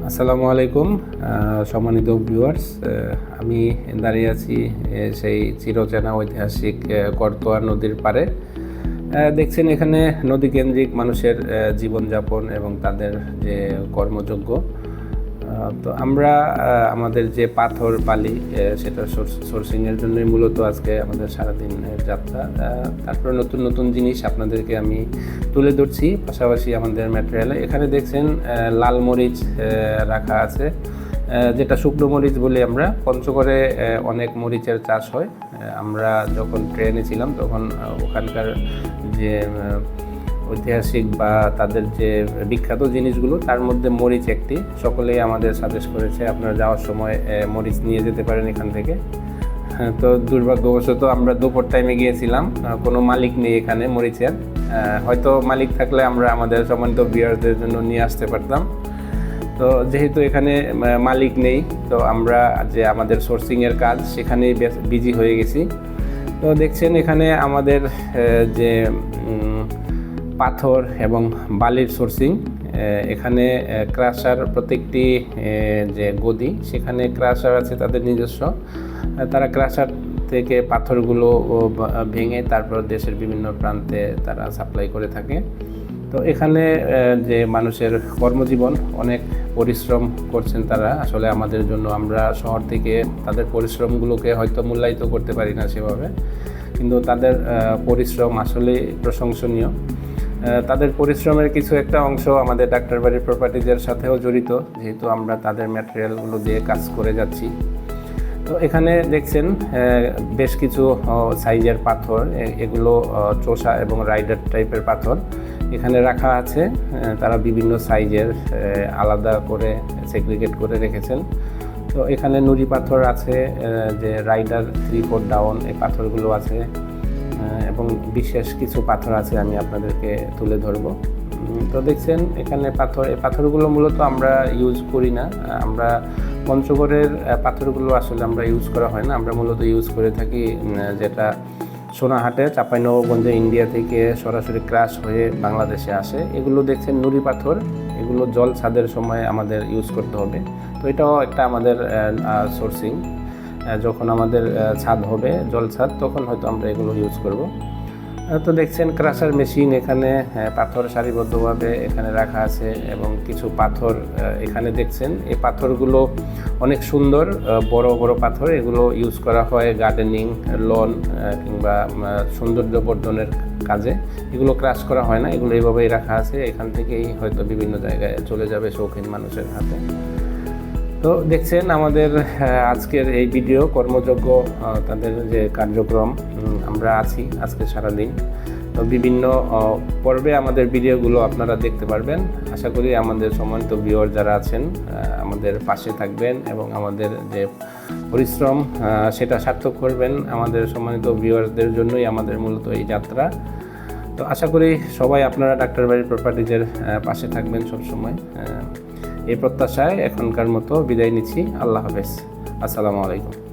আসসালামু আলাইকুম সম্মানিত ভিউয়ার্স। আমি দাঁড়িয়ে আছি সেই চিরচেনা ঐতিহাসিক করতোয়া নদীর পাড়ে। দেখছেন এখানে নদীকেন্দ্রিক মানুষের জীবনযাপন এবং তাদের যে কর্মযোগ্য। তো আমরা আমাদের যে পাথর বালি সেটা সোর্সিংয়ের জন্যই মূলত আজকে আমাদের সারাদিনের যাত্রা। তারপরে নতুন নতুন জিনিস আপনাদেরকে আমি তুলে ধরছি, পাশাপাশি আমাদের ম্যাটেরিয়ালে এখানে দেখছেন লাল মরিচ রাখা আছে, যেটা শুকনো মরিচ বলি আমরা। পঞ্চগড়ে অনেক মরিচের চাষ হয়। আমরা যখন ট্রেনে ছিলাম তখন ওখানকার যে ঐতিহাসিক বা তাদের যে বিখ্যাত জিনিসগুলো তার মধ্যে মরিচ একটি। সকলেই আমাদের সাজেস্ট করেছে আপনারা যাওয়ার সময় মরিচ নিয়ে যেতে পারেন এখান থেকে। তো দুর্ভাগ্যবশত আমরা দুপুর টাইমে গিয়েছিলাম, কোনো মালিক নেই এখানে মরিচের। হয়তো মালিক থাকলে আমরা আমাদের সম্মানিত ভিউয়ারদের জন্য নিয়ে আসতে পারতাম। তো যেহেতু এখানে মালিক নেই, তো আমরা যে আমাদের সোর্সিংয়ের কাজ সেখানেই বিজি হয়ে গেছি। তো দেখছেন এখানে আমাদের যে পাথর এবং বালির সোর্সিং, এখানে ক্রাশার প্রত্যেকটি যে গদি সেখানে ক্রাশার আছে তাদের নিজস্ব। তারা ক্রাশার থেকে পাথরগুলো ভেঙে তারপর দেশের বিভিন্ন প্রান্তে তারা সাপ্লাই করে থাকে। তো এখানে যে মানুষের কর্মজীবন, অনেক পরিশ্রম করছেন তারা আসলে আমাদের জন্য। আমরা শহর থেকে তাদের পরিশ্রমগুলোকে হয়তো মূল্যায়িত করতে পারি না সেভাবে, কিন্তু তাদের পরিশ্রম আসলে প্রশংসনীয়। তাদের পরিশ্রমের কিছু একটা অংশ আমাদের ডাক্তারবাড়ির প্রপার্টিজের সাথেও জড়িত, যেহেতু আমরা তাদের ম্যাটেরিয়ালগুলো দিয়ে কাজ করে যাচ্ছি। তো এখানে দেখছেন বেশ কিছু সাইজের পাথর, এগুলো চোষা এবং রাইডার টাইপের পাথর এখানে রাখা আছে। তারা বিভিন্ন সাইজের আলাদা করে সেগ্রিগেট করে রেখেছেন। তো এখানে নুড়ি পাথর আছে, যে রাইডার 3/4 ডাউন এই পাথরগুলো আছে, এবং বিশেষ কিছু পাথর আছে আমি আপনাদেরকে তুলে ধরব। তো দেখছেন এখানে পাথর, এই পাথরগুলো মূলত আমরা ইউজ করি না। আমরা পঞ্চগড়ের পাথরগুলো আসলে আমরা ইউজ করা হয় না। আমরা মূলত ইউজ করে থাকি যেটা সোনাহাটে চাঁপাইনবাবগঞ্জে ইন্ডিয়া থেকে সরাসরি ক্রাশ হয়ে বাংলাদেশে আসে। এগুলো দেখছেন নুড়ি পাথর, এগুলো জল ছাদের সময় আমাদের ইউজ করতে হবে। তো এটাও একটা আমাদের সোর্সিং। যখন আমাদের ছাদ হবে, জল ছাদ, তখন হয়তো আমরা এগুলো ইউজ করব। তো দেখছেন ক্রাশার মেশিন এখানে, পাথর সারিবদ্ধভাবে এখানে রাখা আছে এবং কিছু পাথর এখানে দেখছেন। এই পাথরগুলো অনেক সুন্দর, বড় বড় পাথর। এগুলো ইউজ করা হয় গার্ডেনিং, লন কিংবা সৌন্দর্য বর্ধনের কাজে। এগুলো ক্রাশ করা হয় না, এগুলো এইভাবেই রাখা আছে। এখান থেকেই হয়তো বিভিন্ন জায়গায় চলে যাবে শৌখিন মানুষের হাতে। তো দেখছেন আমাদের আজকের এই ভিডিও কর্মযোগ্য তাদের যে কার্যক্রম, আমরা আছি আজকে সারাদিন। তো বিভিন্ন পর্বে আমাদের ভিডিওগুলো আপনারা দেখতে পারবেন। আশা করি আমাদের সম্মানিত ভিউয়ার যারা আছেন আমাদের পাশে থাকবেন এবং আমাদের যে পরিশ্রম সেটা সার্থক করবেন। আমাদের সম্মানিত ভিউয়ারদের জন্যই আমাদের মূলত এই যাত্রা। তো আশা করি সবাই আপনারা ডাক্তারবাড়ির প্রপার্টিজের পাশে থাকবেন সবসময়। এই প্রত্যাশায় এখনকার মতো বিদায় নিচ্ছি। আল্লাহ হাফেজ। আসসালামু আলাইকুম।